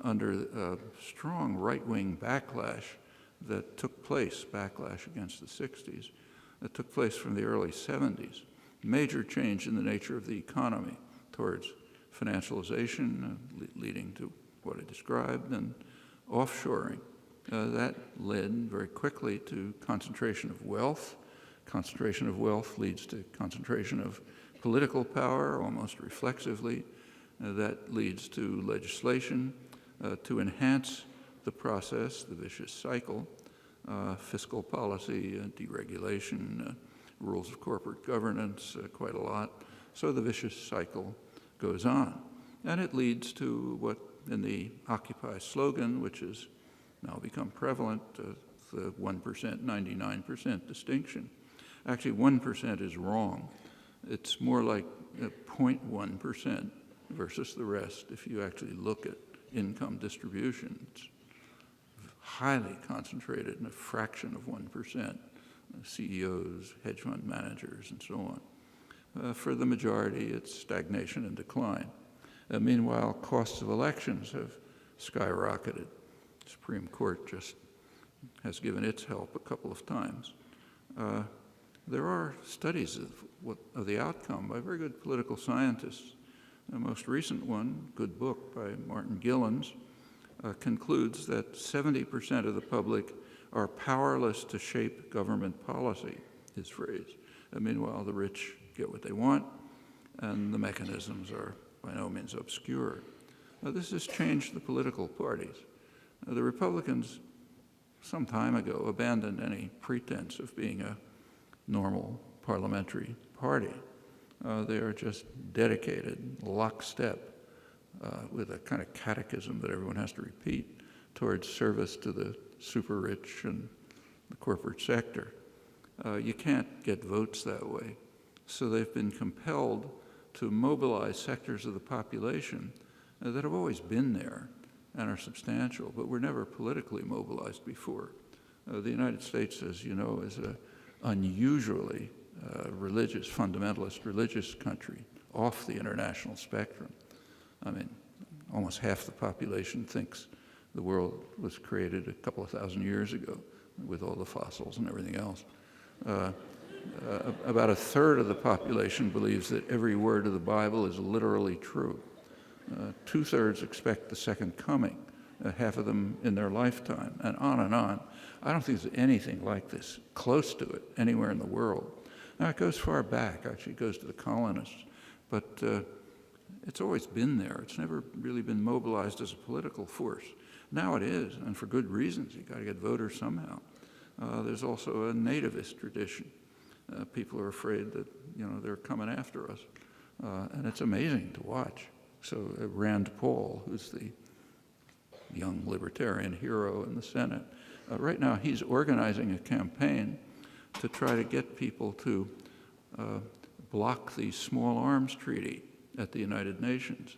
Speaker 1: under a strong right-wing backlash that took place, backlash against the 60s, that took place from the early 70s. Major change in the nature of the economy towards financialization, leading to what I described, and offshoring. That led very quickly to concentration of wealth. Concentration of wealth leads to concentration of political power, almost reflexively. That leads to legislation to enhance the process, the vicious cycle, fiscal policy, deregulation, rules of corporate governance, quite a lot. So the vicious cycle goes on. And it leads to what in the Occupy slogan, which has now become prevalent, the 1%, 99% distinction. Actually, 1% is wrong. It's more like 0.1% versus the rest if you actually look at income distribution. It's highly concentrated in a fraction of 1%, CEOs, hedge fund managers, and so on. For the majority, it's stagnation and decline. Meanwhile, costs of elections have skyrocketed. The Supreme Court just has given its help a couple of times. There are studies of the outcome by very good political scientists. The most recent one, good book by Martin Gillens, concludes that 70% of the public are powerless to shape government policy, his phrase. Meanwhile, the rich get what they want, and the mechanisms are by no means obscure. This has changed the political parties. The Republicans, some time ago, abandoned any pretense of being a normal parliamentary party. They are just dedicated, lockstep, with a kind of catechism that everyone has to repeat towards service to the super rich and the corporate sector. You can't get votes that way. So they've been compelled to mobilize sectors of the population that have always been there and are substantial, but were never politically mobilized before. The United States, as you know, is an unusually religious, fundamentalist religious country, off the international spectrum. I mean, almost half the population thinks the world was created a couple of thousand years ago with all the fossils and everything else. About a third of the population believes that every word of the Bible is literally true. Two-thirds expect the second coming, half of them in their lifetime, and on and on. I don't think there's anything like this close to it anywhere in the world. Now, it goes far back. Actually, it goes to the colonists. But it's always been there. It's never really been mobilized as a political force. Now it is, and for good reasons. You've got to get voters somehow. There's also a nativist tradition. People are afraid that, they're coming after us. And it's amazing to watch. So Rand Paul, who's the young libertarian hero in the Senate, right now he's organizing a campaign to try to get people to block the Small Arms Treaty at the United Nations.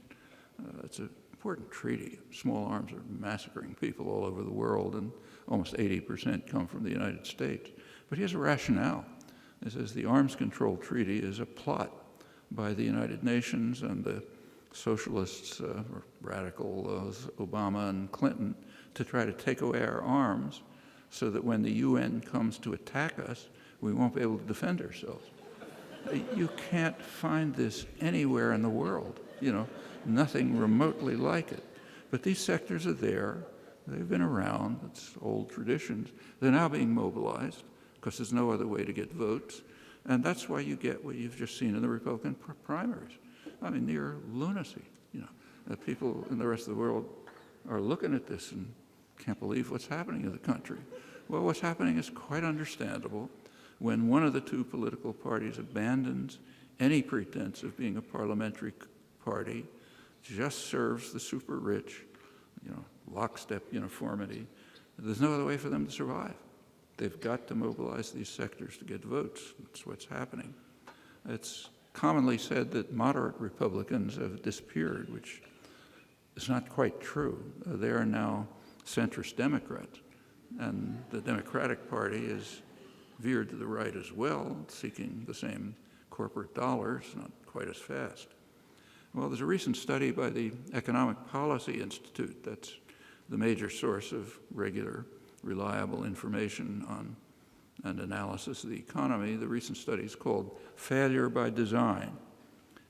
Speaker 1: It's an important treaty. Small arms are massacring people all over the world, and almost 80% come from the United States. But he has a rationale. He says the Arms Control Treaty is a plot by the United Nations and the socialists, or radicals, Obama and Clinton, to try to take away our arms so that when the UN comes to attack us, we won't be able to defend ourselves. You can't find this anywhere in the world, nothing remotely like it. But these sectors are there. They've been around. It's old traditions. They're now being mobilized because there's no other way to get votes. And that's why you get what you've just seen in the Republican primaries. I mean, near lunacy. People in the rest of the world are looking at this and can't believe what's happening in the country. Well, what's happening is quite understandable. When one of the two political parties abandons any pretense of being a parliamentary party, just serves the super rich, lockstep uniformity, there's no other way for them to survive. They've got to mobilize these sectors to get votes. That's what's happening. It's commonly said that moderate Republicans have disappeared, which is not quite true. They are now centrist Democrats, and the Democratic Party is veered to the right as well, seeking the same corporate dollars, not quite as fast. Well, there's a recent study by the Economic Policy Institute, that's the major source of regular, reliable information on and analysis of the economy. The recent study is called Failure by Design.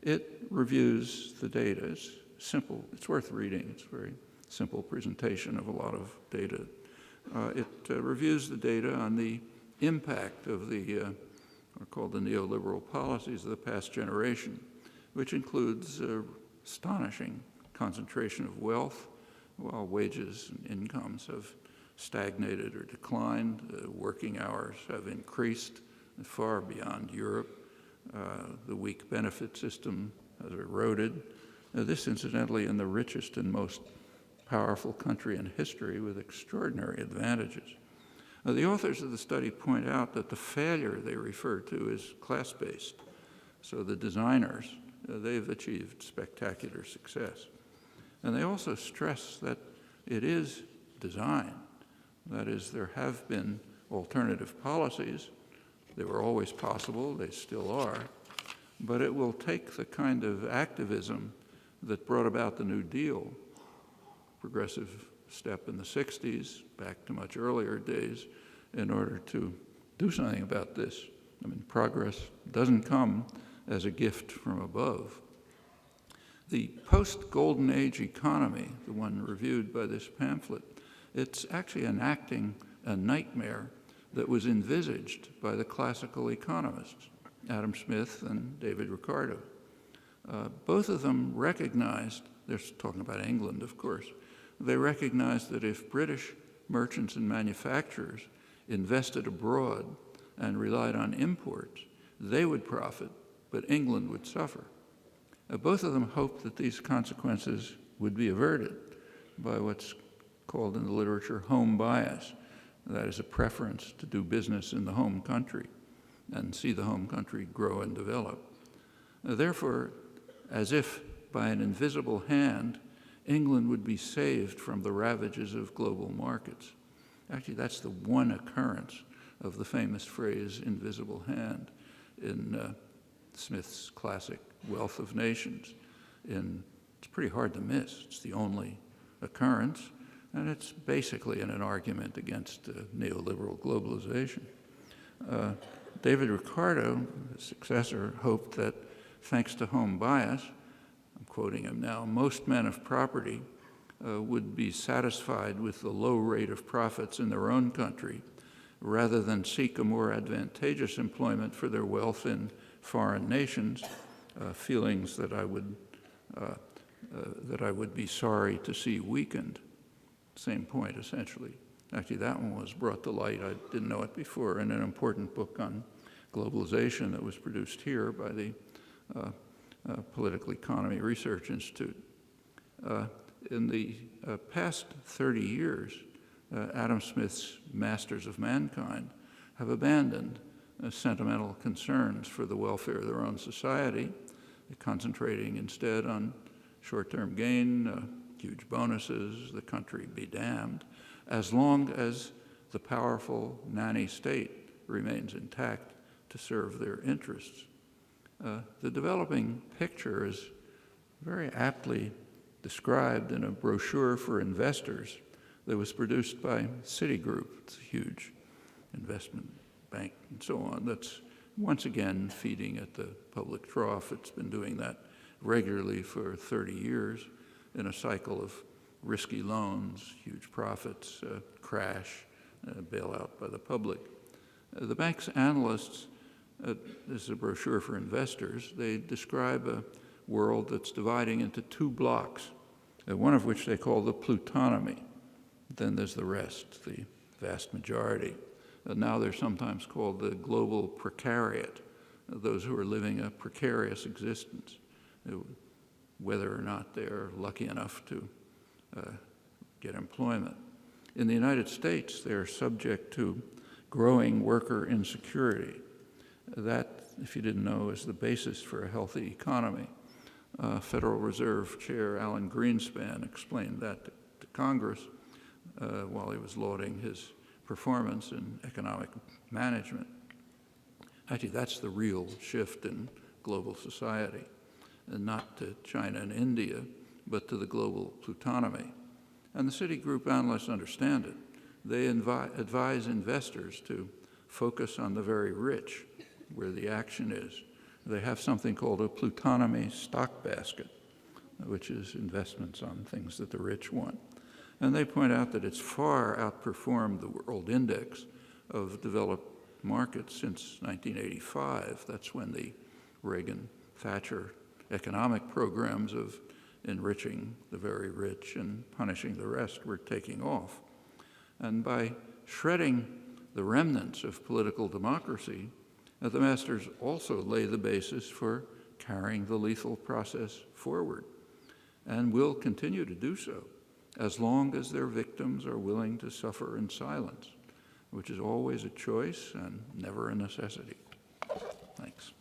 Speaker 1: It reviews the data. It's simple. It's worth reading. It's a very simple presentation of a lot of data. It reviews the data on the impact of the, are called the neoliberal policies of the past generation, which includes astonishing concentration of wealth, while wages and incomes have stagnated or declined. Working hours have increased far beyond Europe. The weak benefit system has eroded. This, incidentally, in the richest and most powerful country in history with extraordinary advantages. The authors of the study point out that the failure they refer to is class-based. So the designers, they've achieved spectacular success. And they also stress that it is design. That is, there have been alternative policies. They were always possible, they still are. But it will take the kind of activism that brought about the New Deal, progressive step in the 60s, back to much earlier days, in order to do something about this. I mean, progress doesn't come as a gift from above. The post-Golden Age economy, the one reviewed by this pamphlet, it's actually enacting a nightmare that was envisaged by the classical economists, Adam Smith and David Ricardo. Both of them recognized, they're talking about England, of course, they recognized that if British merchants and manufacturers invested abroad and relied on imports, they would profit, but England would suffer. Both of them hoped that these consequences would be averted by what's called in the literature home bias. That is a preference to do business in the home country and see the home country grow and develop. Therefore, as if by an invisible hand, England would be saved from the ravages of global markets. Actually, that's the one occurrence of the famous phrase, invisible hand, in Smith's classic Wealth of Nations. It's pretty hard to miss. It's the only occurrence, and it's basically an argument against neoliberal globalization. David Ricardo, his successor, hoped that thanks to home bias, I'm quoting him now, most men of property would be satisfied with the low rate of profits in their own country rather than seek a more advantageous employment for their wealth in foreign nations, feelings that I would be sorry to see weakened. same point, essentially. Actually, that one was brought to light, I didn't know it before, in an important book on globalization that was produced here by the Political Economy Research Institute. In the past 30 years, Adam Smith's masters of mankind have abandoned sentimental concerns for the welfare of their own society, concentrating instead on short-term gain, huge bonuses, the country be damned, as long as the powerful nanny state remains intact to serve their interests. The developing picture is very aptly described in a brochure for investors that was produced by Citigroup. It's a huge investment bank and so on that's once again feeding at the public trough. It's been doing that regularly for 30 years in a cycle of risky loans, huge profits, crash, bailout by the public. The bank's analysts, this is a brochure for investors, they describe a world that's dividing into two blocks, one of which they call the plutonomy. Then there's the rest, the vast majority. Now they're sometimes called the global precariat, those who are living a precarious existence, whether or not they're lucky enough to get employment. In the United States, they're subject to growing worker insecurity. That, if you didn't know, is the basis for a healthy economy. Federal Reserve Chair Alan Greenspan explained that to Congress while he was lauding his performance in economic management. Actually, that's the real shift in global society, and not to China and India, but to the global plutonomy. And the Citigroup analysts understand it. They advise investors to focus on the very rich, where the action is. They have something called a plutonomy stock basket, which is investments on things that the rich want. And they point out that it's far outperformed the world index of developed markets since 1985. That's when the Reagan-Thatcher economic programs of enriching the very rich and punishing the rest were taking off. And by shredding the remnants of political democracy, the masters also lay the basis for carrying the lethal process forward, and will continue to do so as long as their victims are willing to suffer in silence, which is always a choice and never a necessity. Thanks.